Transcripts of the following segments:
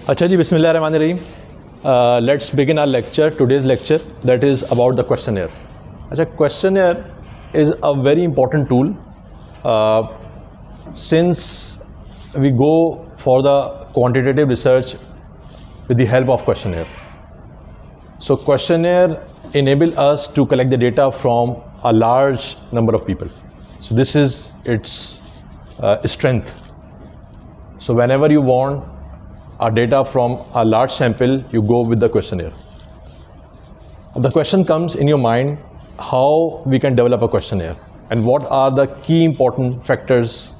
अच्छा जी, बिस्मिल्लाहिर्रहमानिर्रहीम. Let's begin our lecture, today's lecture, that is about the questionnaire. अच्छा, questionnaire is a very important tool since we go for the quantitative research with the help of questionnaire. So questionnaire enable us to collect the data from a large number of people. So this is its strength. So whenever you want data from a large sample, you go with the questionnaire. The question comes in your mind, how we can develop a questionnaire and what are the key important factors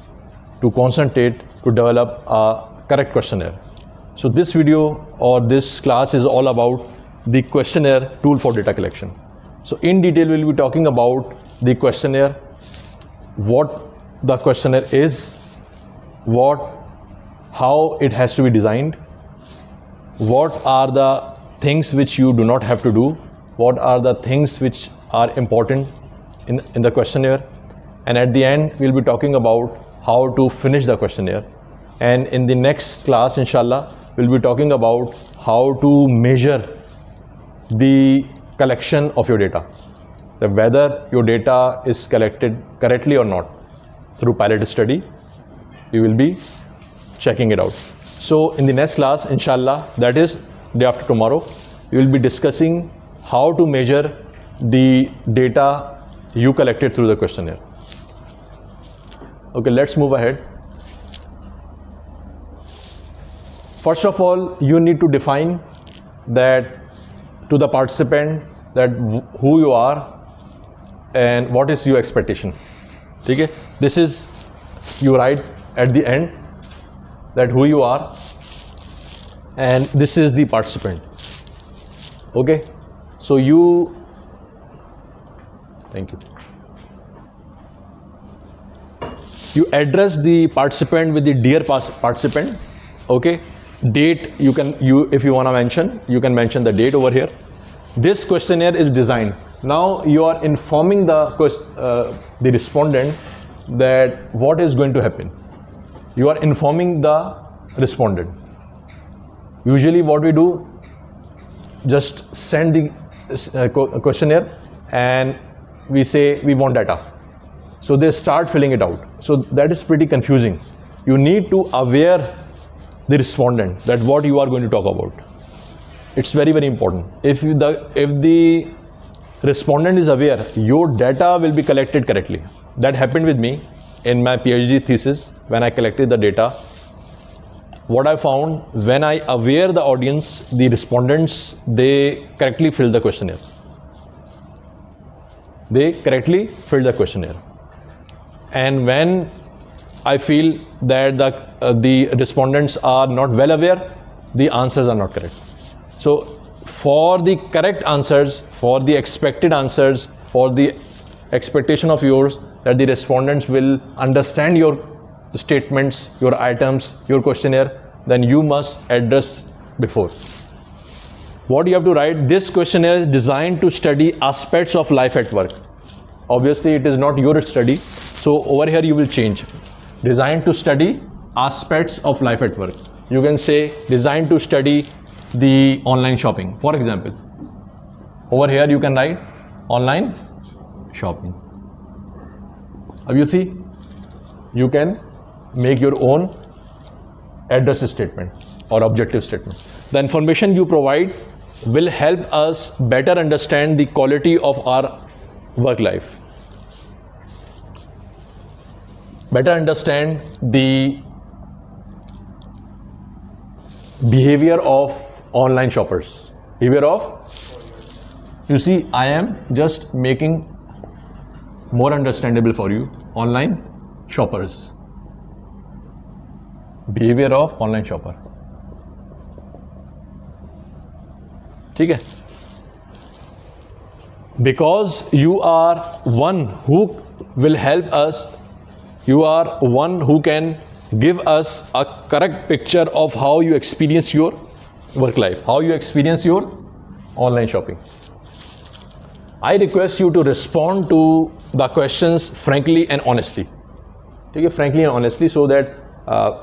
to concentrate to develop a correct questionnaire. So this video or this class is all about the questionnaire tool for data collection. So in detail we'll be talking about the questionnaire, what the questionnaire is, how it has to be designed, what are the things which you do not have to do, what are the things which are important in the questionnaire, and at the end we'll be talking about how to finish the questionnaire. And in the next class, inshallah, we'll be talking about how to measure the collection of your data, whether your data is collected correctly or not. Through pilot study, we will be checking it out. So in the next class, inshallah, that is day after tomorrow, we will be discussing how to measure the data you collected through the questionnaire. Okay, let's move ahead. First of all, you need to define that to the participant that who you are and what is your expectation. Okay, this is you write at the end that who you are and this is the participant. Okay, so thank you. You address the participant with the dear participant. Okay, date if you want to mention, you can mention the date over here. This questionnaire is designed. Now you are informing the respondent that what is going to happen. You are informing the respondent. Usually what we do, just send the questionnaire and we say we want data. So they start filling it out. So that is pretty confusing. You need to aware the respondent that what you are going to talk about. It's very, very important. If the respondent is aware, your data will be collected correctly. That happened with me in my PhD thesis when I collected the data. What I found, when I aware the audience, the respondents, they correctly filled the questionnaire. And when I feel that the respondents are not well aware, the answers are not correct. So for the correct answers, for the expected answers, for the expectation of yours that the respondents will understand your statements, your items, your questionnaire, then you must address before. What you have to write, this questionnaire is designed to study aspects of life at work. Obviously it is not your study, so over here you will change. Designed to study aspects of life at work. You can say designed to study the online shopping, for example. Over here you can write online shopping. Now you see, you can make your own address statement or objective statement. The information you provide will help us better understand the quality of our work life, better understand the behavior of online shoppers. You see, I am just making more understandable for you. Online shoppers, behavior of online shopper. Okay? Because you are one who will help us, you are one who can give us a correct picture of how you experience your work life, how you experience your online shopping. I request you to respond to the questions frankly and honestly. Okay, frankly and honestly, so that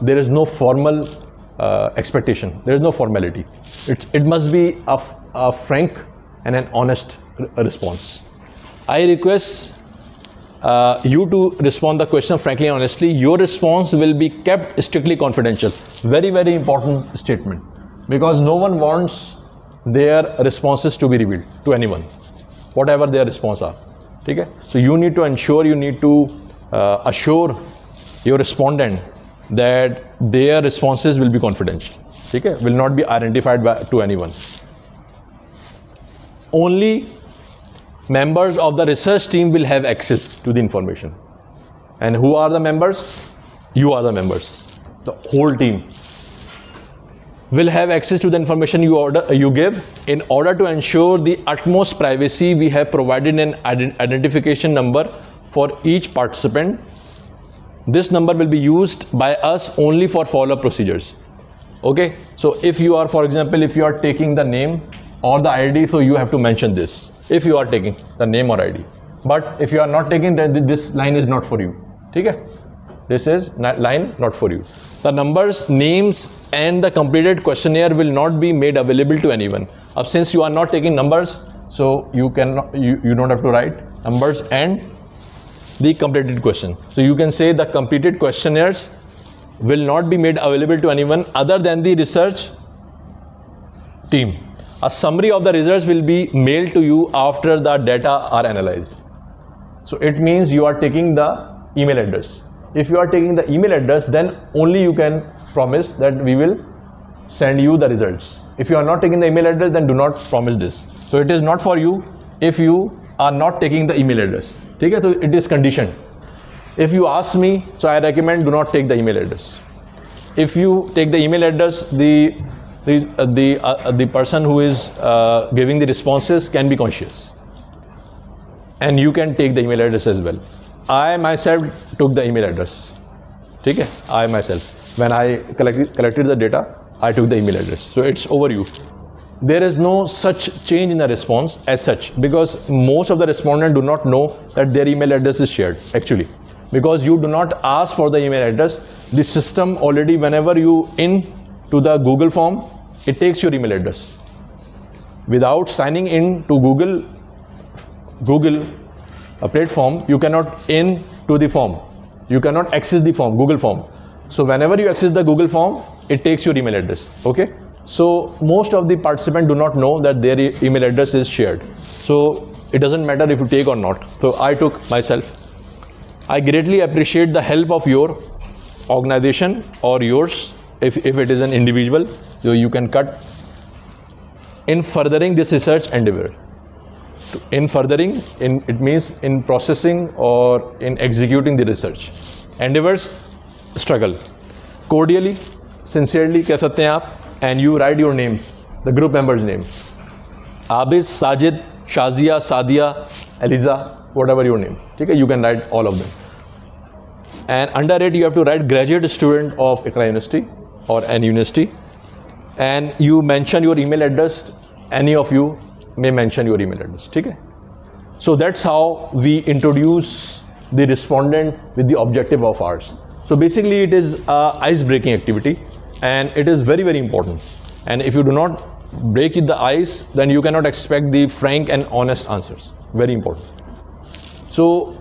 there is no formal expectation. There is no formality. It must be a frank and an honest response. I request you to respond the question frankly and honestly. Your response will be kept strictly confidential. Very, very important statement, because no one wants their responses to be revealed to anyone, whatever their response are. Okay? So you need to ensure, you need to assure your respondent that their responses will be confidential. Okay? Will not be identified to anyone. Only members of the research team will have access to the information. And who are the members? You are the members. The whole team will have access to the information you give. In order to ensure the utmost privacy, we have provided an identification number for each participant. This number will be used by us only for follow-up procedures. Okay, so if you are, for example, if you are taking the name or the ID, so you have to mention this. If you are taking the name or ID, but if you are not taking, then this line is not for you. Okay? This is line not for you. The numbers, names, and the completed questionnaire will not be made available to anyone. Since you are not taking numbers, so you don't have to write numbers and the completed question. So you can say the completed questionnaires will not be made available to anyone other than the research team. A summary of the results will be mailed to you after the data are analyzed. So it means you are taking the email address. If you are taking the email address, then only you can promise that we will send you the results. If you are not taking the email address, then do not promise this. So it is not for you if you are not taking the email address. Okay? So it is conditioned. If you ask me, so I recommend do not take the email address. If you take the email address, the person who is giving the responses can be conscious, and you can take the email address as well. I myself took the email address. Okay? I myself, when I collected the data, I took the email address. So it's over you. There is no such change in the response as such, because most of the respondents do not know that their email address is shared actually, because you do not ask for the email address. The system already, whenever you in to the Google form, it takes your email address. Without signing in to Google platform, you cannot in to the form. You cannot access the form, Google form. So whenever you access the Google form, it takes your email address. Okay? So most of the participants do not know that their email address is shared. So it doesn't matter if you take or not. So I took myself. I greatly appreciate the help of your organization or yours. If it is an individual, so you can cut in furthering this research endeavor. In furthering, it means in processing or in executing the research endeavors, struggle. Cordially, sincerely कह सकते हैं आप, and you write your names, the group members' name. Abis, Sajid, Shazia, Sadia, Eliza, whatever your name. Okay? You can write all of them. And under it, you have to write graduate student of Iqra University or any university, and you mention your email address. Any of you may mention your email address. Okay? So that's how we introduce the respondent with the objective of ours. So basically it is a ice-breaking activity, and it is very, very important. And if you do not break the ice, then you cannot expect the frank and honest answers. Very important. So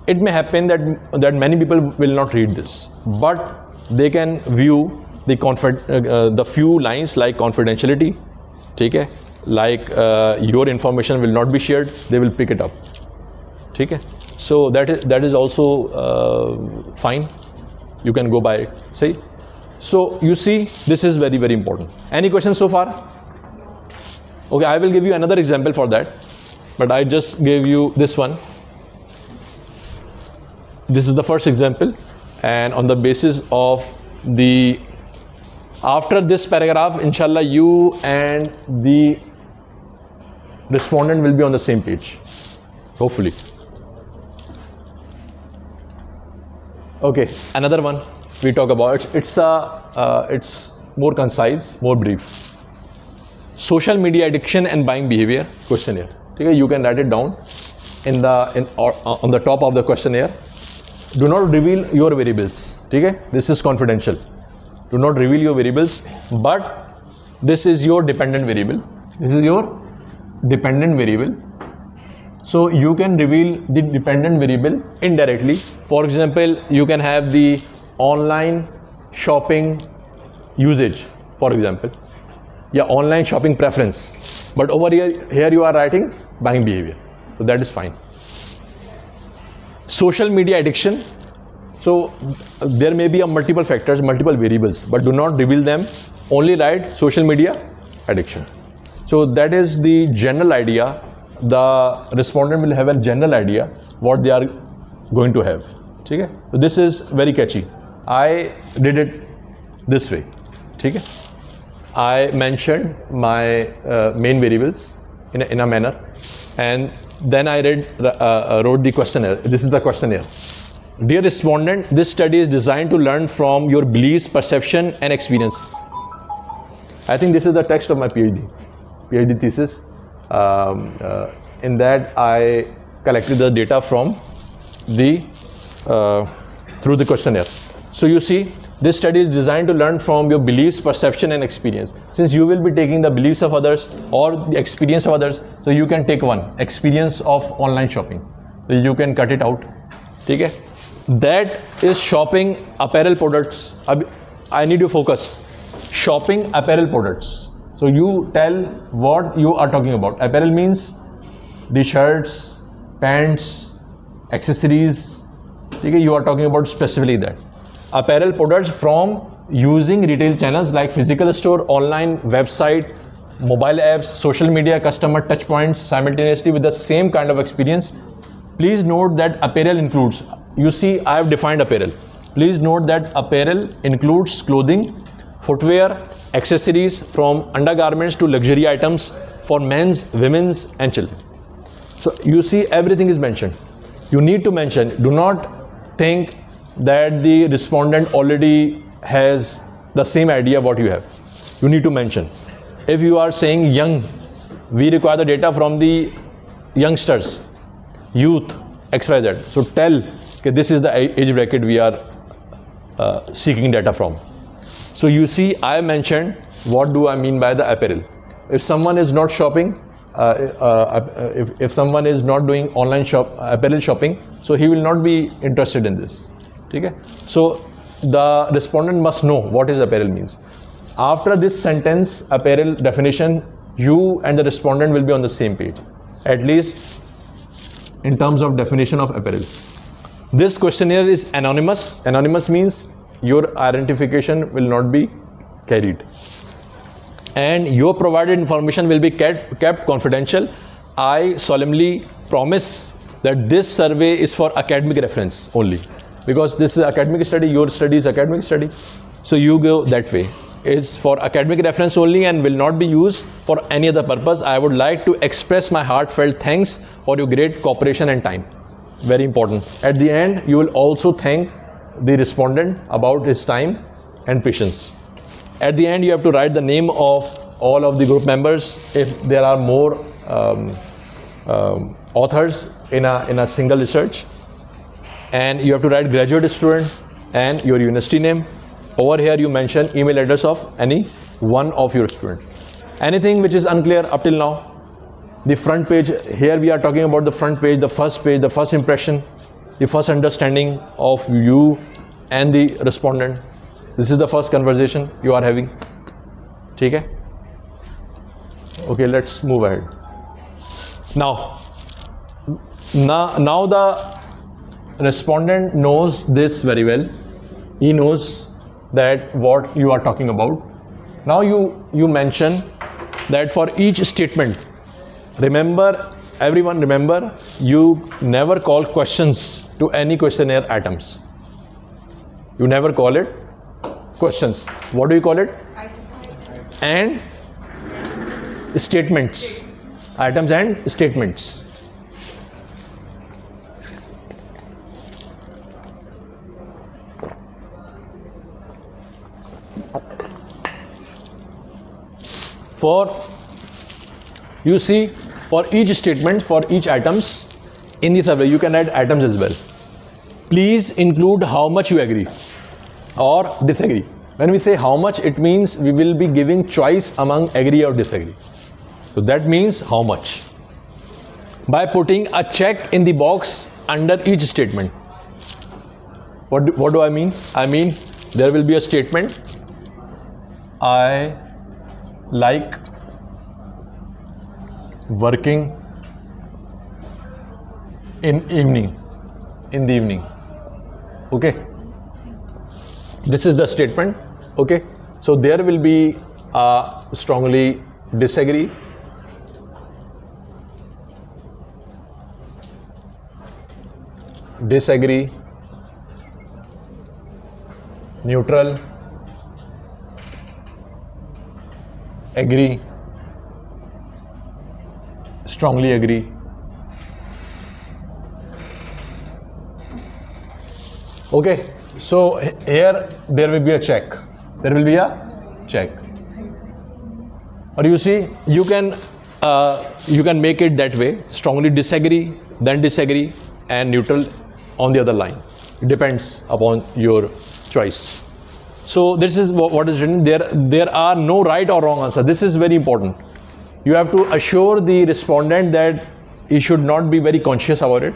it may happen that many people will not read this, but they can view the few lines like confidentiality, okay? Like your information will not be shared, they will pick it up. Okay? So that is also fine. You can go by it. See? So you see, this is very, very important. Any questions so far? Okay, I will give you another example for that, but I just gave you this one. This is the first example, and on the basis of after this paragraph, inshallah, you and the respondent will be on the same page, hopefully. Okay, another one we talk about, it's more concise, more brief. Social media addiction and buying behavior questionnaire. Okay, you can write it down on the top of the questionnaire. Do not reveal your variables. Okay, this is confidential. Do not reveal your variables, but this is your dependent variable. This is your dependent variable. So you can reveal the dependent variable indirectly. For example, you can have the online shopping usage, for example, yeah, online shopping preference. But over here you are writing buying behavior. So that is fine. Social media addiction. So there may be a multiple factors, multiple variables, but do not reveal them. Only write social media addiction. So that is the general idea. The respondent will have a general idea what they are going to have. Okay? So this is very catchy. I did it this way. Okay? I mentioned my main variables in a manner, and then I wrote the questionnaire. This is the questionnaire. Dear respondent, this study is designed to learn from your beliefs, perception, and experience. I think this is the text of my PhD thesis. In that I collected the data from the through the questionnaire. So you see, this study is designed to learn from your beliefs, perception, and experience. Since you will be taking the beliefs of others or the experience of others, so you can take one, experience of online shopping. So you can cut it out. Okay? That is shopping apparel products. I need to focus. Shopping apparel products. So you tell what you are talking about. Apparel means the shirts, pants, accessories. Okay? You are talking about specifically that. Apparel products from using retail channels like physical store, online, website, mobile apps, social media, customer touch points simultaneously with the same kind of experience. Please note that apparel includes, you see I have defined apparel. Please note that apparel includes clothing, footwear, accessories from undergarments to luxury items for men's, women's and children. So you see everything is mentioned. You need to mention, do not think that the respondent already has the same idea what you have. You need to mention. If you are saying young, we require the data from the youngsters, youth, XYZ. So tell, okay, this is the age bracket we are seeking data from. So you see, I mentioned what do I mean by the apparel. If someone is not shopping, if someone is not doing online apparel shopping, so he will not be interested in this. Okay? So the respondent must know what is apparel means. After this sentence, apparel definition, you and the respondent will be on the same page, at least in terms of definition of apparel. This questionnaire is anonymous. Anonymous means your identification will not be carried. And your provided information will be kept confidential. I solemnly promise that this survey is for academic reference only. Because this is academic study, your study is academic study. So you go that way. It's for academic reference only and will not be used for any other purpose. I would like to express my heartfelt thanks for your great cooperation and time. Very important. At the end, you will also thank the respondent about his time and patience. At the end, you have to write the name of all of the group members. If there are more authors in a single research. And you have to write graduate student and your university name. Over here you mention email address of any one of your student. Anything which is unclear up till now, the front page, here we are talking about the front page, the first impression, the first understanding of you and the respondent. This is the first conversation you are having. Okay? Okay, let's move ahead. Now the respondent knows this very well. He knows that what you are talking about. Now you mention that for each statement, remember, everyone remember, you never call questions to any questionnaire items. You never call it questions. What do you call it? And statements. Items and statements. You see, for each statement, for each items in the survey, you can add items as well. Please include how much you agree or disagree. When we say how much, it means we will be giving choice among agree or disagree. So that means how much. By putting a check in the box under each statement. What do I mean? I mean there will be a statement. I like working in the evening. Okay. This is the statement. Okay. So there will be strongly disagree, neutral, agree, strongly agree. Okay, so here there will be a check. There will be a check. Or you see, you can make it that way: strongly disagree, then disagree, and neutral on the other line. It depends upon your choice. So this is what is written. There are no right or wrong answer. This is very important. You have to assure the respondent that he should not be very conscious about it.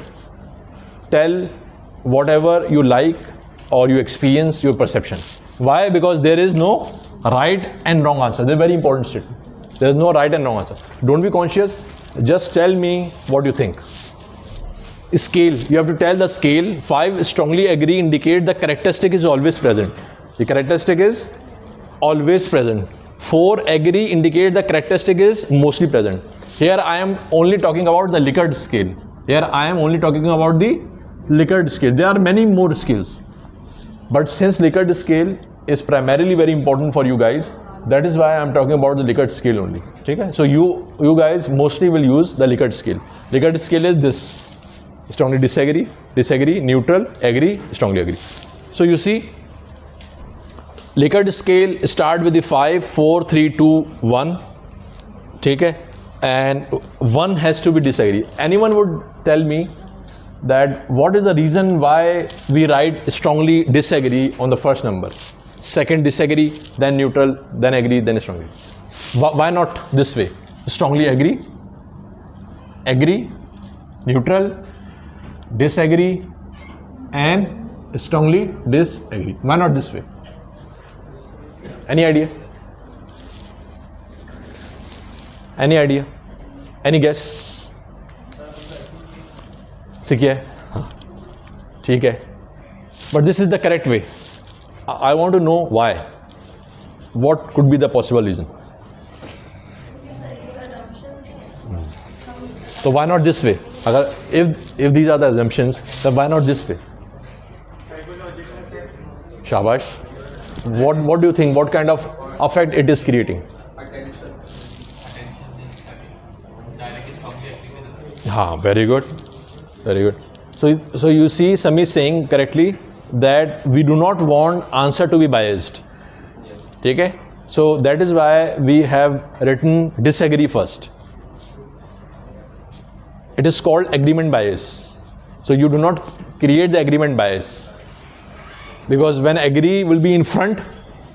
Tell whatever you like or you experience, your perception. Why? Because there is no right and wrong answer. They're very important statement. There is no right and wrong answer. Don't be conscious. Just tell me what you think. Scale. You have to tell the scale. 5 strongly agree indicate the characteristic is always present. The characteristic is always present. 4 agree indicate the characteristic is mostly present. Here I am only talking about the Likert scale. Here I am only talking about the Likert scale. There are many more scales. But since Likert scale is primarily very important for you guys, that is why I am talking about the Likert scale only. Okay? So you guys mostly will use the Likert scale. Likert scale is this: strongly disagree, neutral, agree, strongly agree. So you see, Likert scale start with the 5, 4, 3, 2, 1. Okay? And 1 has to be disagree. Anyone would tell me that what is the reason why we write strongly disagree on the first number, second disagree, then neutral, then agree, then strongly? Why not this way? Strongly agree, neutral, disagree, and strongly disagree. Why not this way? Any idea? Any guess? ठीक है, ठीक है. But this is the correct way. I want to know why. What could be the possible reason? So why not this way? If these are the assumptions, then why not this way? Shabash. What do you think? What kind of effect it is creating? Very good. So you see, Sami is saying correctly that we do not want answer to be biased. Okay? So that is why we have written disagree first. It is called agreement bias. So you do not create the agreement bias, because when agree will be in front,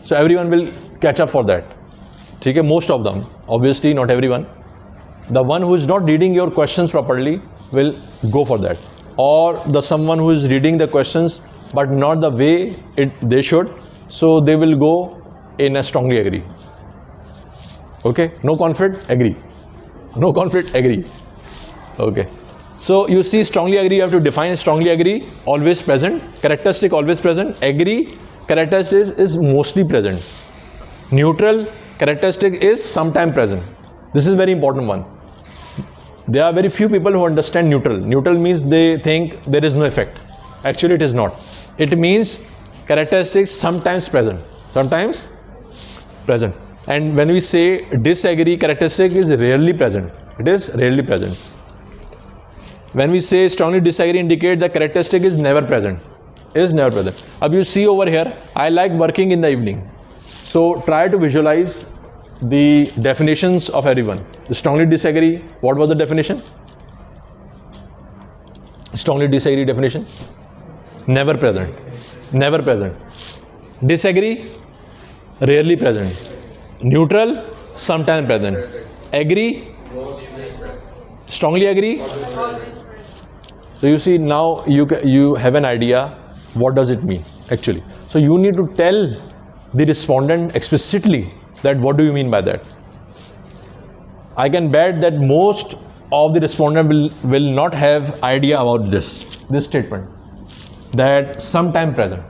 so everyone will catch up for that. Okay? Most of them, obviously not everyone. The one who is not reading your questions properly will go for that, or the someone who is reading the questions but not the way they should, so they will go in a strongly agree. Okay? No conflict, agree. No conflict, agree. Okay? So you see, strongly agree, you have to define strongly agree, always present, characteristic always present, agree, characteristic is mostly present, neutral, characteristic is sometime present. This is very important one. There are very few people who understand neutral. Neutral means they think there is no effect. Actually, it is not. It means characteristics sometimes present. And when we say disagree, characteristic is rarely present. It is rarely present. When we say strongly disagree, indicate the characteristic is never present. Now you see over here, I like working in the evening. So try to visualize the definitions of everyone. Strongly disagree, what was the definition? Strongly disagree definition? Never present. Disagree, rarely present. Neutral, sometime present. Agree, strongly agree. So you see, now you have an idea what does it mean actually. So you need to tell the respondent explicitly that what do you mean by that. I can bet that most of the respondent will not have idea about this statement, that sometime present.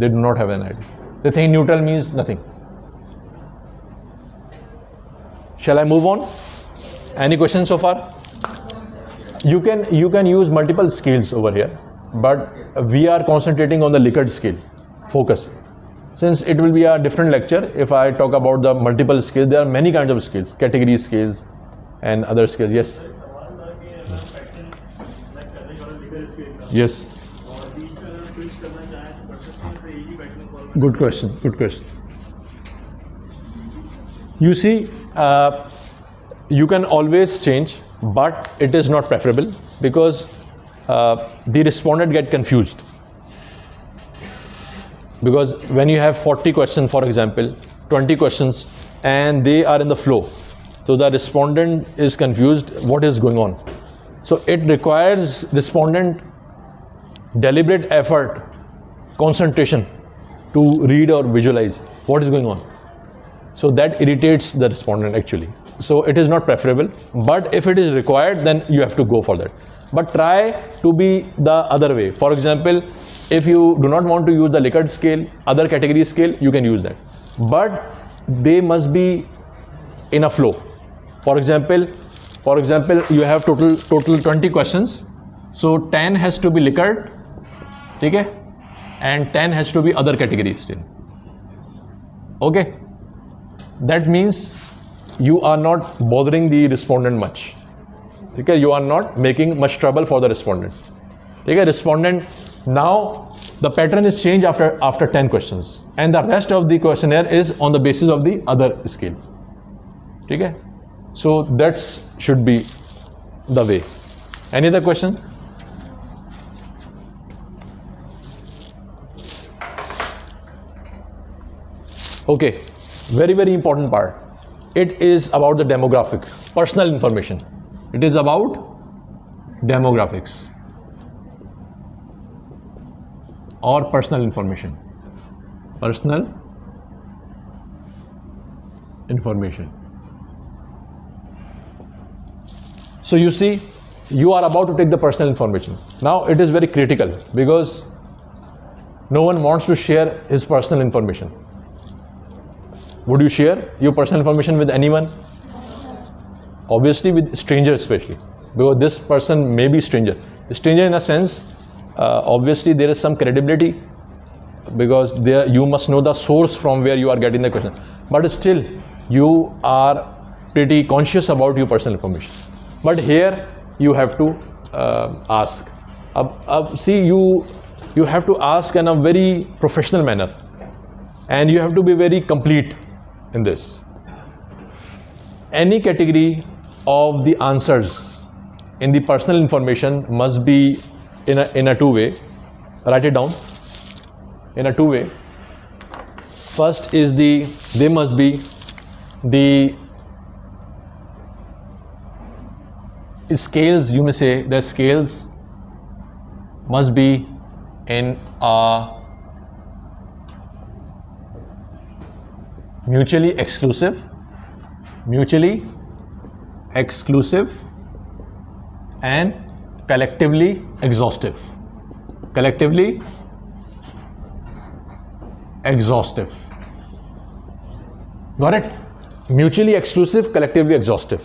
They do not have an idea. They think neutral means nothing. Shall I move on? Any questions so far? You can use multiple scales over here, but we are concentrating on the Likert scale. Focus. Since it will be a different lecture, if I talk about the multiple scales, there are many kinds of scales, category scales and other scales. Yes. Yes. Good question. You see, you can always change, but it is not preferable because the respondent get confused. Because when you have 40 questions, for example, 20 questions, and they are in the flow, so the respondent is confused what is going on. So it requires respondent deliberate effort, concentration to read or visualize what is going on. So that irritates the respondent actually. So it is not preferable, but if it is required, then you have to go for that. But try to be the other way. For example, if you do not want to use the Likert scale, other category scale, you can use that. But they must be in a flow. For example, you have total 20 questions. So 10 has to be Likert, okay? And 10 has to be other categories still. Okay? That means you are not bothering the respondent much. Okay? You are not making much trouble for the respondent. Okay? Respondent, now the pattern is changed after 10 questions, and the rest of the questionnaire is on the basis of the other scale. Okay? So that should be the way. Any other question? Okay, very important part. It is about the demographic, personal information. It is about demographics or personal information. Personal information. So you see, you are about to take the personal information. Now it is very critical because no one wants to share his personal information. Would you share your personal information with anyone? Obviously with strangers especially, because this person may be stranger. Stranger in a sense, obviously there is some credibility because there you must know the source from where you are getting the question. But still, you are pretty conscious about your personal information. But here you have to ask. See, you have to ask in a very professional manner, and you have to be very complete in this. Any category of the answers in the personal information must be in a two-way. Write it down. In a two-way. First is they must be the scales, you may say the scales must be in a mutually exclusive and collectively exhaustive. Got it? Mutually exclusive, collectively exhaustive.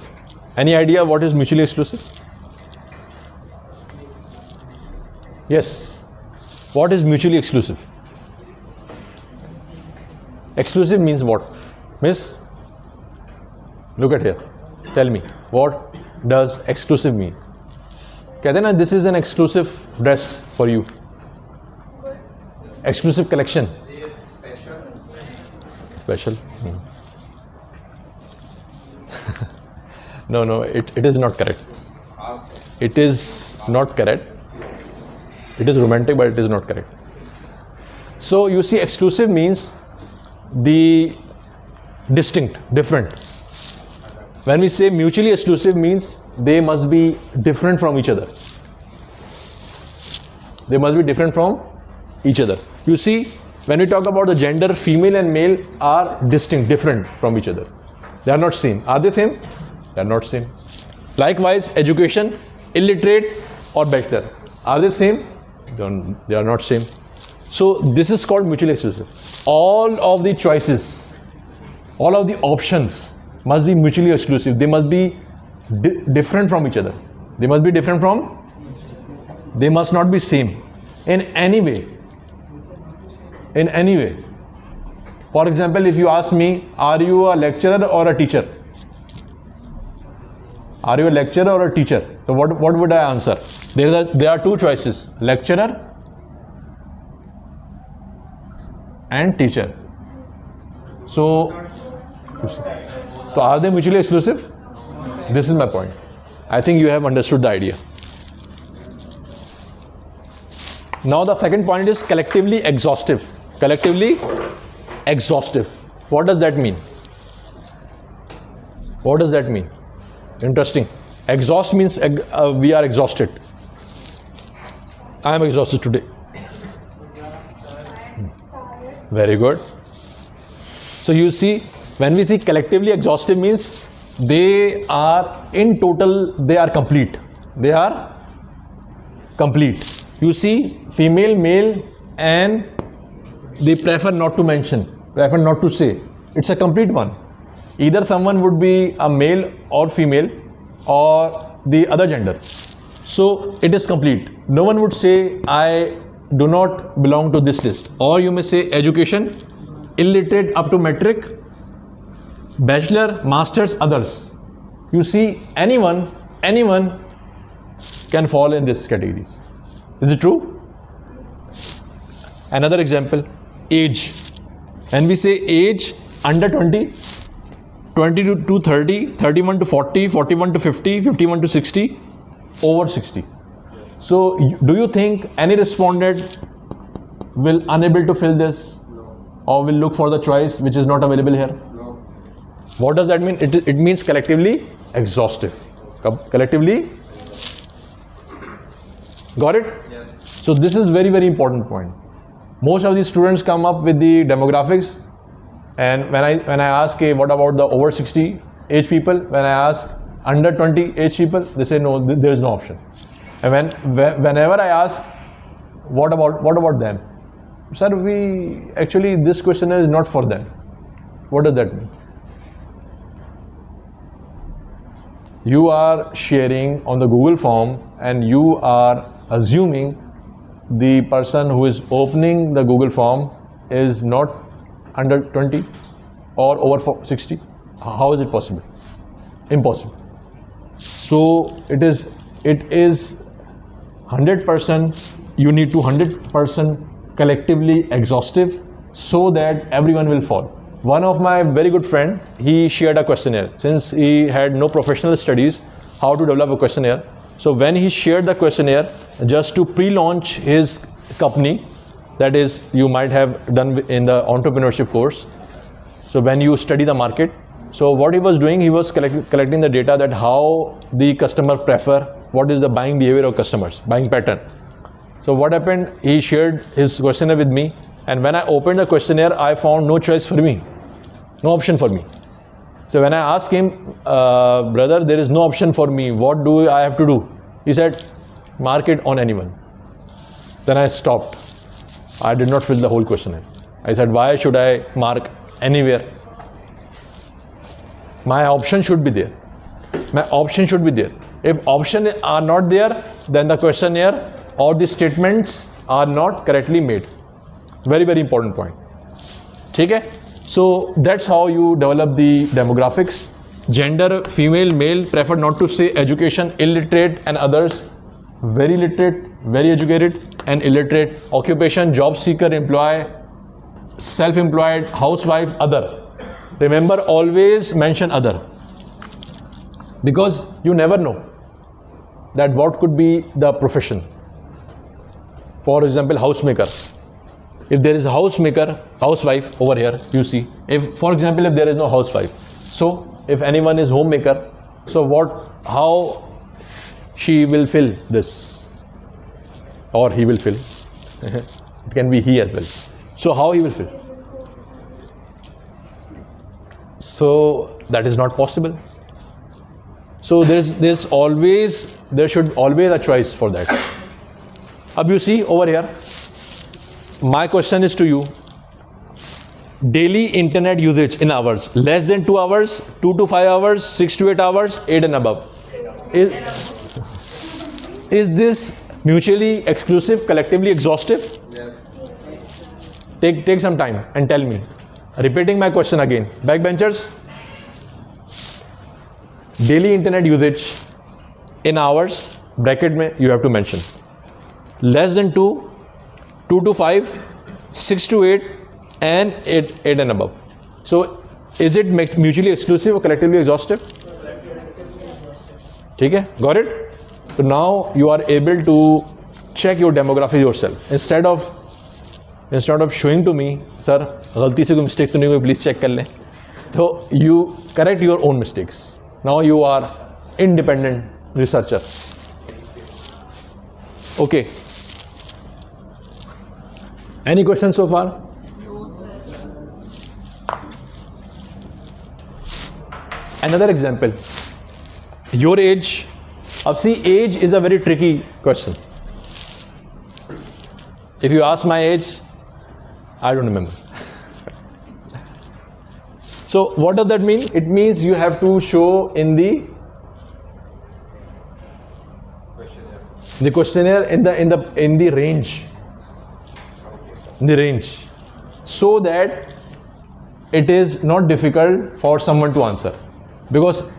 Any idea what is mutually exclusive? Yes. What is mutually exclusive? Exclusive means what? Miss, look at here. Tell me, what does exclusive mean? कहते ना, this is an exclusive dress for you. Exclusive collection. Special. No, it is not correct. It is not correct. It is romantic, but it is not correct. So you see, exclusive means the distinct, different. When we say mutually exclusive means they must be different from each other. They must be different from each other. You see, when we talk about the gender, female and male are distinct, different from each other. They are not same. Are they same? They are not same. Likewise, education, illiterate or bachelor. Are they same? They are not same. So this is called mutually exclusive. All of the choices, all of the options must be mutually exclusive. They must be different from each other. They must be different from, they must not be same in any way. In any way. For example, if you ask me, are you a lecturer or a teacher? Are you a lecturer or a teacher? So what would I answer? There are two choices, lecturer and teacher. So are they mutually exclusive? This is my point. I think you have understood the idea. Now the second point is collectively exhaustive. Collectively exhaustive. What does that mean? What does that mean? Interesting. Exhaust means we are exhausted. I am exhausted today. Very good. So you see, when we see collectively exhaustive means they are in total, they are complete. They are complete. You see, female, male, and they prefer not to mention, prefer not to say. It's a complete one. Either someone would be a male or female or the other gender. So it is complete. No one would say, I do not belong to this list. Or you may say education, illiterate up to metric, bachelor, masters, others. You see, anyone can fall in these categories. Is it true? Another example, age. When we say age, under 20, 20 to 30, 31 to 40, 41 to 50, 51 to 60, over 60. So do you think any respondent will unable to fill this? No. Or will look for the choice which is not available here? No. What does that mean? It means collectively exhaustive. Collectively. Got it? Yes. So this is very, very important point. Most of these students come up with the demographics, and when I ask, hey, what about the over 60 age people? When I ask under 20 age people, they say no, there is no option. And whenever I ask, what about them? Sir, this question is not for them. What does that mean? You are sharing on the Google form and you are assuming the person who is opening the Google form is not under 20 or over 60. How is it possible? Impossible. So it is 100%, you need to 100% collectively exhaustive so that everyone will fall. One of my very good friend, he shared a questionnaire. Since he had no professional studies how to develop a questionnaire, so when he shared the questionnaire just to pre-launch his company, that is, you might have done in the entrepreneurship course. So when you study the market, so what he was doing, he was collecting the data that how the customer prefer, what is the buying behavior of customers, buying pattern. So what happened, he shared his questionnaire with me, and when I opened the questionnaire, I found no choice for me, no option for me. So when I asked him, brother, there is no option for me, what do I have to do? He said, mark it on anyone. Then I stopped. I did not fill the whole questionnaire. I said, why should I mark anywhere? My option should be there. My option should be there. If options are not there, then the questionnaire or the statements are not correctly made. Very, very important point. Okay? So that's how you develop the demographics. Gender, female, male, prefer not to say, education, illiterate and others, very literate, very educated and illiterate, occupation, job seeker, employee, self-employed, housewife, other. Remember, always mention other, because you never know that what could be the profession. For example, housemaker. if there is a housewife over here, you see, if for example if there is no housewife, so if anyone is homemaker, so how she will fill this, or he will fill it can be he as well. So how he will fill? So that is not possible. So there should always a choice for that. Ab you see over here, my question is to you, daily internet usage in hours, less than 2 hours, 2 to 5 hours, 6 to 8 hours, 8 and above. Is this mutually exclusive, collectively exhaustive? Yes. Take some time and tell me. Repeating my question again. Backbenchers, daily internet usage in hours, bracket mein you have to mention. Less than 2, 2 to 5, 6 to 8, and 8 and above. So is it mutually exclusive or collectively exhaustive? Okay, got it? So now you are able to check your demography yourself. Instead of showing to me, sir, गलती से कोई mistake तो नहीं हुई, please check कर लें. So you correct your own mistakes. Now you are independent researcher. Okay. Any questions so far? Another example. Your age. See, age is a very tricky question. If you ask my age, I don't remember. So what does that mean? It means you have to show in the questionnaire in the range. So that it is not difficult for someone to answer, because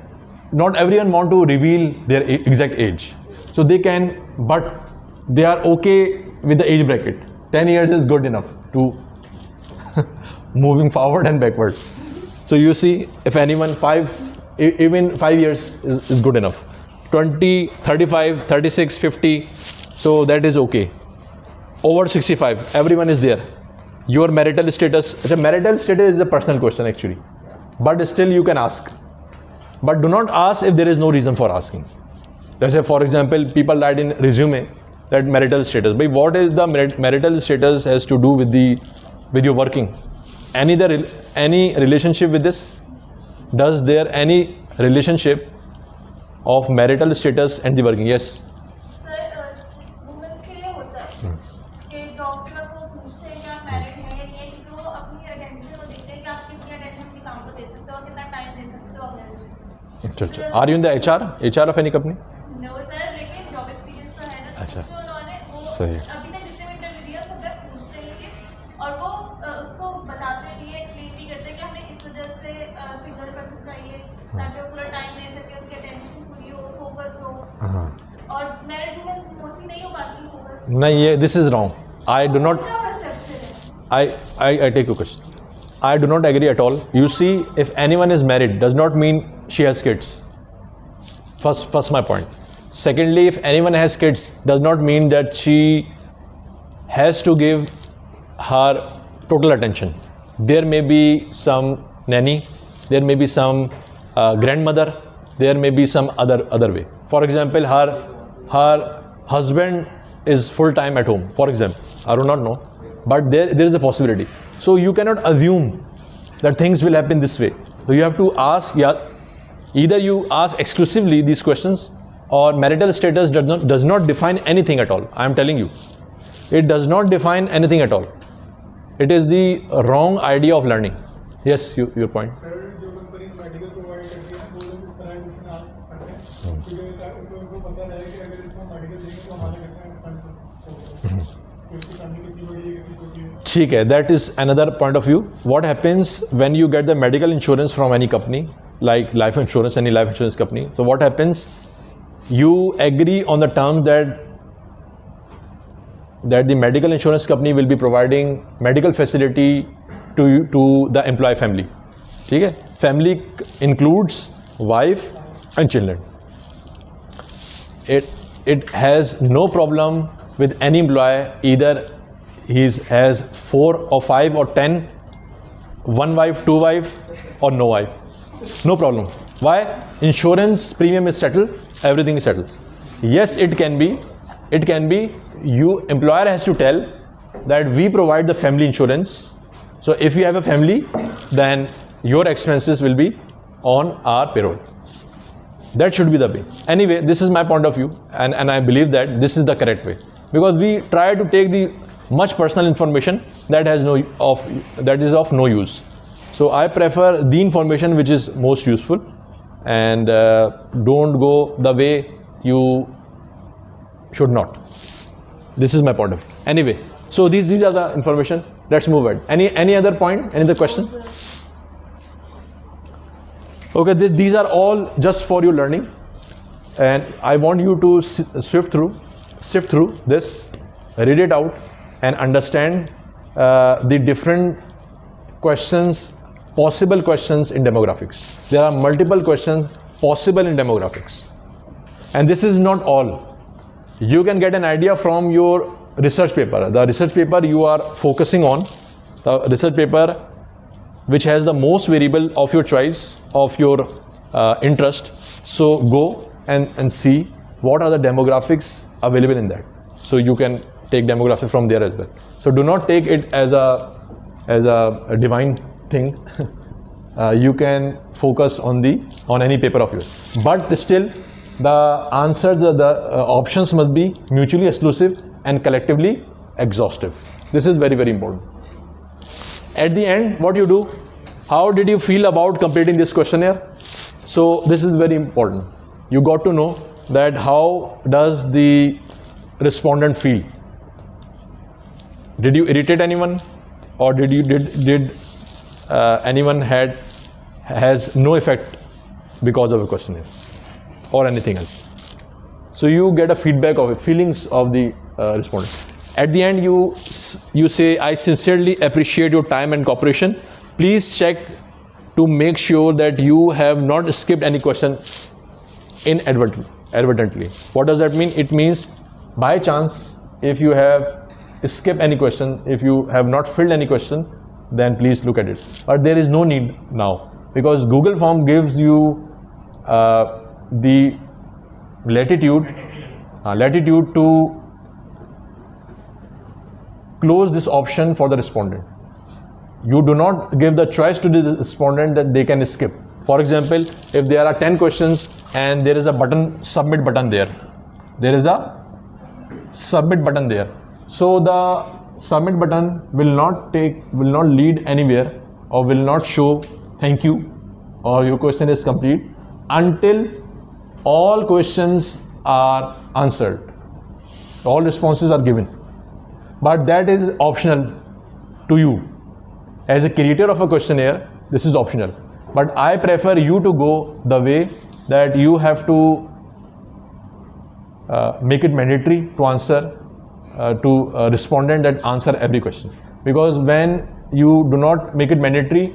not everyone want to reveal their exact age. So they can, but they are okay with the age bracket. 10 years is good enough to moving forward and backward. So you see, if anyone even 5 years is good enough. 20, 35, 36, 50, so that is okay. Over 65, everyone is there. Your marital status, is a personal question actually, but still you can ask. But do not ask if there is no reason for asking. Let's say, for example, people write in resume that marital status. But what is the marital status has to do with your working? Any relationship with this? Does there any relationship of marital status and the working? Yes. Sir, women's के लिए होता है कि job में वो पूछते हैं कि आप मैरिड हैं या नहीं है, क्योंकि वो अपनी अटेंशन को देखते हैं कि आप कितनी अटेंशन अपने काम को दे सकते हो और कितना टाइम दे सकते हो अपने। अच्छा। Are you in the HR of any company? No sir, लेकिन जॉब एक्सपीरियंस तो है ना। अच्छा। तो उन्होंने वो सही। अभी तक जितने भी इंटरव्यू दिया सब में पूछते हैं कि, और वो उसको बताते नहीं है, एक्सप्लेन नहीं करते कि हमें इस वजह से सिंगल पर्सन चाहिए ताकि वो पूरा टाइम दे सके, उसकी अटेंशन पूरी हो, फोकस हो। और मैरिड वुमेन मोस्टली नहीं हो पाती फोकस। नहीं, ये this is wrong. I do not. क्या परसेप्शन है? I take your question. I do not agree at all. You see, if anyone is married, does not mean she has kids. First my point. Secondly, if anyone has kids, does not mean that she has to give her total attention. There may be some nanny, there may be some grandmother, there may be some other way. For example, her husband is full time at home, for example. I do not know, but there is a possibility. So you cannot assume that things will happen this way. So you have to ask, either you ask exclusively these questions, or marital status does not define anything at all. I am telling you, it does not define anything at all. It is the wrong idea of learning. Yes, your point. Sir, जो company medical provide करती है वो लोग इस तरह question ask करते हैं क्योंकि उनको पता रहे कि अगर इसको मेडिकल देंगे तो हमारे कितना फंड्स उसकी फंडिंग कितनी बड़ी है कितनी छोटी है। ठीक है, that is another point of view. What happens when you get the medical insurance from any company, like life insurance, any life insurance company? So what happens? You agree on the term that the medical insurance company will be providing medical facility to the employee family. ठीक है? Family includes wife and children. It has no problem with any employee, either has 4 or 5 or 10, 1 wife, 2 wife, or no wife. No problem. Why? Insurance premium is settled, everything is settled. Yes, it can be. You employer has to tell that we provide the family insurance. So if you have a family, then your expenses will be on our payroll. That should be the way. Anyway, this is my point of view, and I believe that this is the correct way, because we try to take the much personal information that is of no use. So I prefer the information which is most useful, and don't go the way you should not. This is my point of view. Anyway, so these are the information. Let's move ahead. Any other point? Any other question? Okay, these are all just for your learning, and I want you to sift through this, read it out, and understand the different questions, possible questions in demographics. There are multiple questions possible in demographics, and this is not all. You can get an idea from your research paper. The research paper you are focusing on, the research paper which has the most variable of your choice, of your interest. So go and see what are the demographics available in that. So you can take demographics from there as well. So do not take it as a divine thing. You can focus on any paper of yours. But still, the answers, the options must be mutually exclusive and collectively exhaustive. This is very, very important. At the end, what you do? How did you feel about completing this questionnaire? So this is very important. You got to know that how does the respondent feel? Did you irritate anyone, or did anyone has no effect because of a questionnaire or anything else? So you get a feedback of it, feelings of the respondent. At the end, you say, I sincerely appreciate your time and cooperation. Please check to make sure that you have not skipped any question inadvertently. What does that mean? It means by chance, if you have skipped any question, if you have not filled any question, then please look at it. But there is no need now, because Google form gives you the latitude to close this option for the respondent. You do not give the choice to the respondent that they can skip. For example, if there are 10 questions and there is a submit button there. There is a submit button there. So the submit button will not lead anywhere, or will not show thank you or your question is complete until all questions are answered, all responses are given. But that is optional to you. As a creator of a questionnaire, this is optional. But I prefer you to go the way that you have to make it mandatory to answer to a respondent that answer every question. Because when you do not make it mandatory,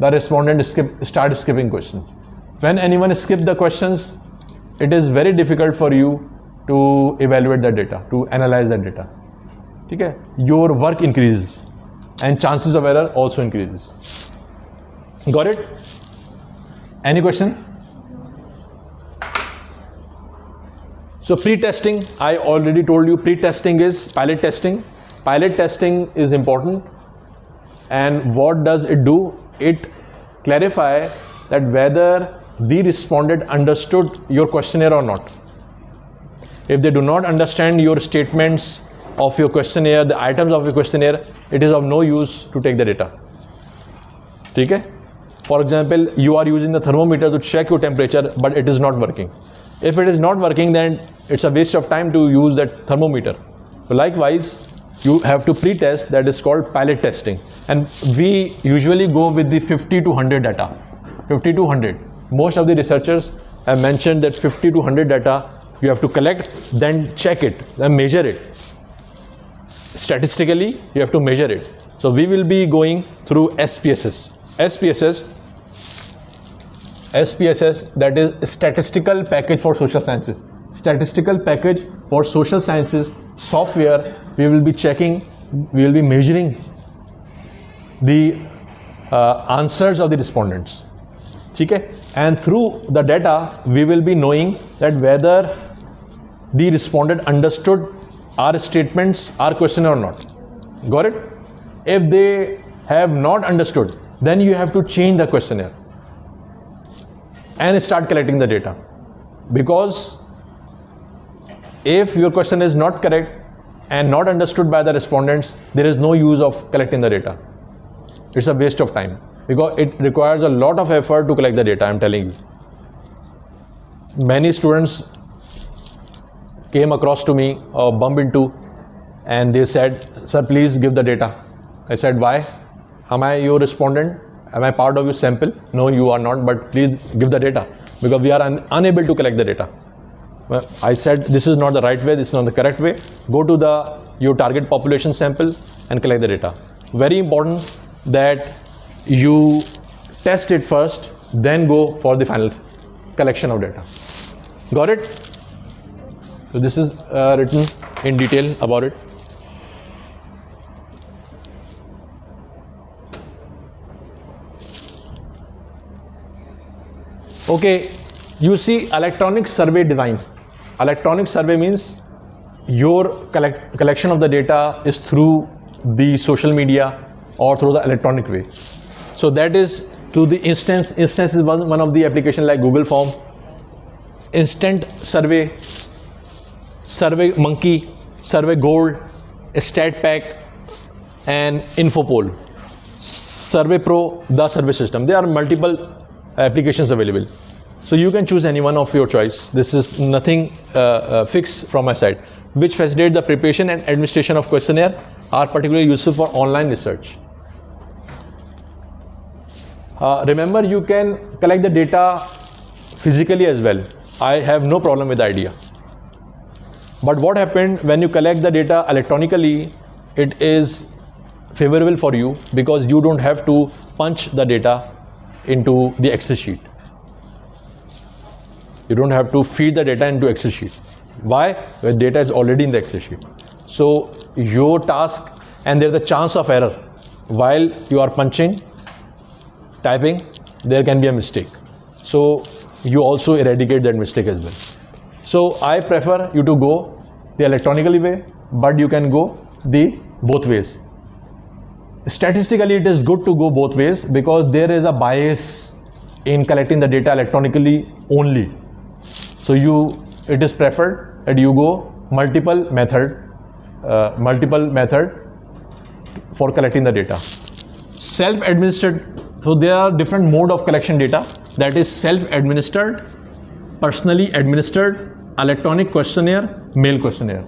the respondent start skipping questions. When anyone skips the questions, it is very difficult for you to evaluate the data, to analyze the data. Okay? Your work increases and chances of error also increases. Got it? Any question? So pre-testing, I already told you, pre-testing is pilot testing. Pilot testing is important. And what does it do? It clarifies that whether the respondent understood your questionnaire or not. If they do not understand your statements of your questionnaire, the items of your questionnaire, it is of no use to take the data. Okay? For example, you are using the thermometer to check your temperature, but it is not working. If it is not working, then it's a waste of time to use that thermometer. So likewise, you have to pre-test, that is called pilot testing. And we usually go with the 50 to 100 data. 50 to 100. Most of the researchers have mentioned that 50 to 100 data you have to collect, then check it, then measure it. Statistically, you have to measure it. So we will be going through SPSS. SPSS, that is Statistical Package for Social Sciences. Statistical Package for Social Sciences software. We will be checking we will be measuring the answers of the respondents. Okay? And through the data, we will be knowing that whether the respondent understood our statements, our question or not. Got it? If they have not understood, then you have to change the questionnaire and start collecting the data. Because if your question is not correct and not understood by the respondents, there is no use of collecting the data. It's a waste of time because it requires a lot of effort to collect the data, I'm telling you. Many students came across to me or bumped into and they said, sir, please give the data. I said, why? Am I your respondent? Am I part of your sample? No, you are not, but please give the data because we are unable to collect the data. Well, I said, this is not the right way, this is not the correct way. Go to your target population sample and collect the data. Very important that you test it first, then go for the final collection of data. Got it? So this is written in detail about it. Okay, you see electronic survey design. Electronic survey means your collection of the data is through the social media or through the electronic way. So that is through the instance is one of the application like Google Form, Instant Survey, Survey Monkey, Survey Gold, StatPack and InfoPoll, Survey Pro, the survey system. There are multiple applications available. So you can choose any one of your choice. This is nothing fixed from my side. Which facilitate the preparation and administration of questionnaire are particularly useful for online research. Remember, you can collect the data physically as well. I have no problem with the idea. But what happened when you collect the data electronically, it is favorable for you because you don't have to punch the data into the Excel sheet. You don't have to feed the data into Excel sheet. Why? The data is already in the Excel sheet. So your task, and there's a chance of error. While you are punching, typing, there can be a mistake. So you also eradicate that mistake as well. So I prefer you to go the electronically way, but you can go the both ways. Statistically, it is good to go both ways because there is a bias in collecting the data electronically only. So it is preferred that you go multiple method for collecting the data. Self-administered, so there are different mode of collection data, that is self-administered, personally administered, electronic questionnaire, mail questionnaire.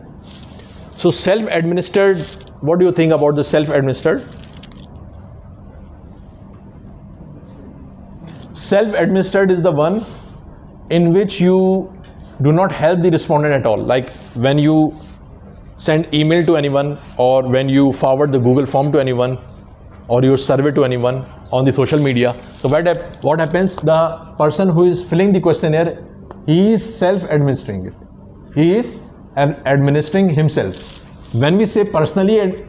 So self-administered, what do you think about the self-administered? Self-administered is the one in which you do not help the respondent at all. Like when you send email to anyone or when you forward the Google form to anyone or your survey to anyone on the social media. So what happens? The person who is filling the questionnaire, he is self-administering it. He is administering himself. When we say personally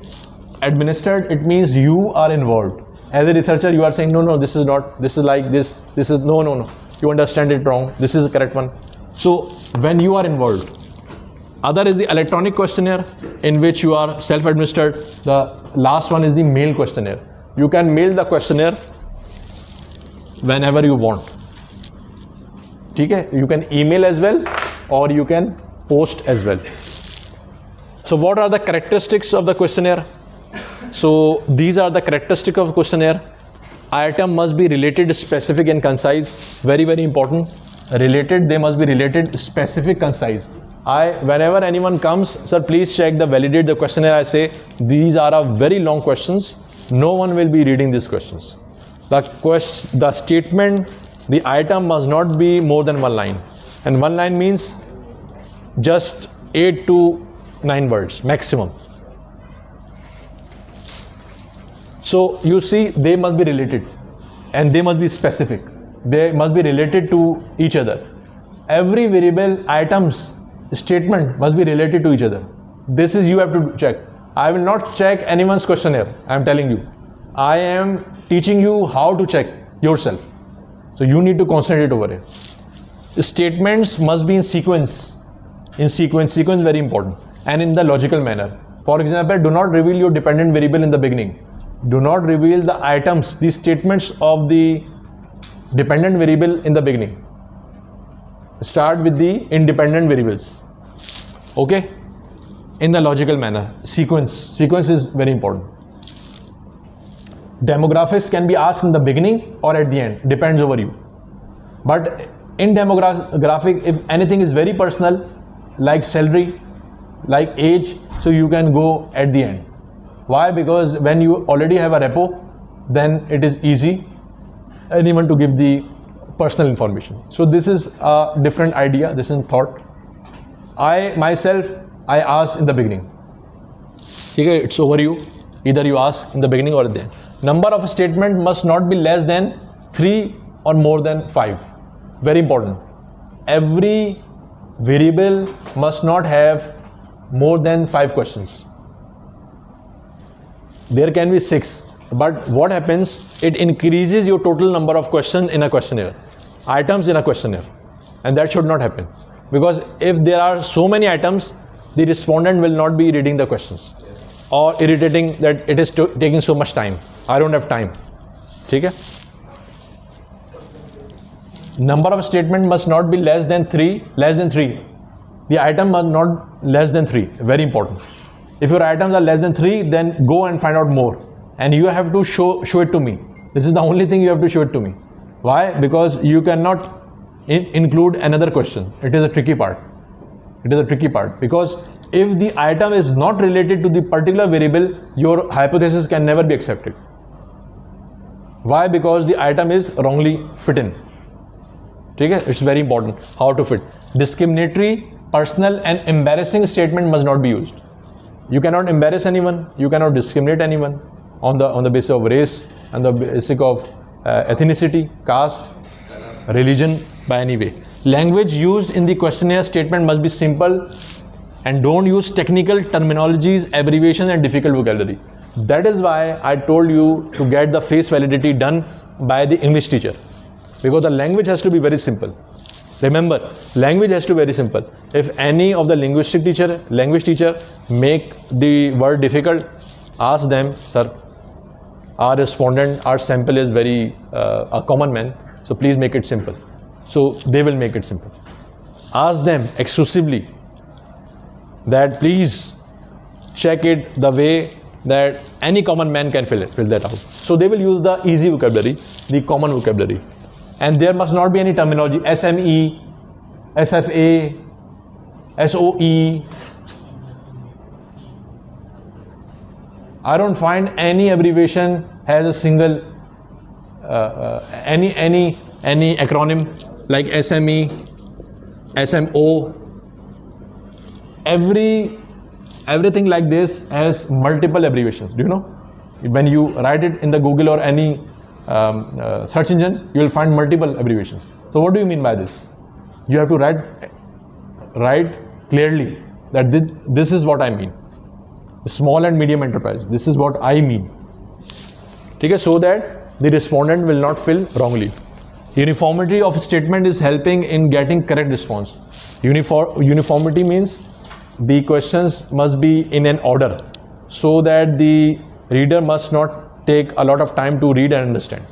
administered, it means you are involved. As a researcher, you are saying, no, this is not, this is like this is no. You understand it wrong. This is the correct one. So when you are involved. Other is the electronic questionnaire in which you are self-administered. The last one is the mail questionnaire. You can mail the questionnaire whenever you want. Okay? You can email as well or you can post as well. So what are the characteristics of the questionnaire? So these are the characteristics of questionnaire. Item must be related, specific and concise. Very, very important. Related, they must be related, specific, concise. Whenever anyone comes, sir, please check validate the questionnaire, I say, these are very long questions. No one will be reading these questions. The statement, the item must not be more than one line. And one line means just 8 to 9 words maximum. So you see, they must be related and they must be specific. They must be related to each other. Every variable items statement must be related to each other. This is you have to check. I will not check anyone's questionnaire. I am telling you. I am teaching you how to check yourself. So you need to concentrate over here. Statements must be in sequence. Sequence very important. And in the logical manner. For example, do not reveal your dependent variable in the beginning. Do not reveal the items, the statements of the dependent variable in the beginning. Start with the independent variables. Okay? In the logical manner. Sequence is very important. Demographics can be asked in the beginning or at the end. Depends over you. But in demographic, if anything is very personal, like salary, like age, so you can go at the end. Why? Because when you already have a repo, then it is easy anyone to give the personal information. So this is a different idea, this is thought. I ask in the beginning. Okay, it's over you. Either you ask in the beginning or at the end. Number of statement must not be less than 3 or more than 5. Very important. Every variable must not have more than 5 questions. There can be 6, but what happens? It increases your total number of questions in a questionnaire, items in a questionnaire, and that should not happen. Because if there are so many items, the respondent will not be reading the questions, or irritating that it is taking so much time. I don't have time. Okay? Number of statement must not be less than 3. The item must not less than 3. Very important. If your items are less than 3, then go and find out more. And you have to show it to me. This is the only thing you have to show it to me. Why? Because you cannot include another question. It is a tricky part. Because if the item is not related to the particular variable, your hypothesis can never be accepted. Why? Because the item is wrongly fit in. Okay? It's very important how to fit. Discriminatory, personal and embarrassing statement must not be used. You cannot embarrass anyone, you cannot discriminate anyone on the basis of race, and the basis of ethnicity, caste, religion, by any way. Language used in the questionnaire statement must be simple, and don't use technical terminologies, abbreviations and difficult vocabulary. That is why I told you to get the face validity done by the English teacher, because the language has to be very simple. Remember, language has to be very simple. If any of the language teacher make the word difficult, ask them, sir, our respondent, our sample is very a common man, so please make it simple. So they will make it simple. Ask them exclusively that please check it the way that any common man can fill that out. So they will use the easy vocabulary, the common vocabulary. And there must not be any terminology, SME, SFA, SOE. I don't find any abbreviation has a single, any acronym like SME, SMO. Everything like this has multiple abbreviations. Do you know? When you write it in the Google or any search engine, you will find multiple abbreviations. So what do you mean by this? You have to write clearly that this is what I mean. Small and medium enterprise, this is what I mean. Okay, so that the respondent will not fill wrongly. Uniformity of statement is helping in getting correct response. Uniformity means the questions must be in an order, so that the reader must not take a lot of time to read and understand.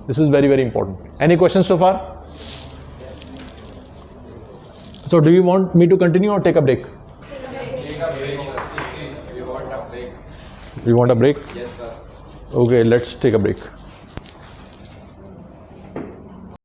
This is very, very important. Any questions so far? So do you want me to continue or take a break? Take a break. We want a break. You want a break? Yes, sir. Okay, let's take a break.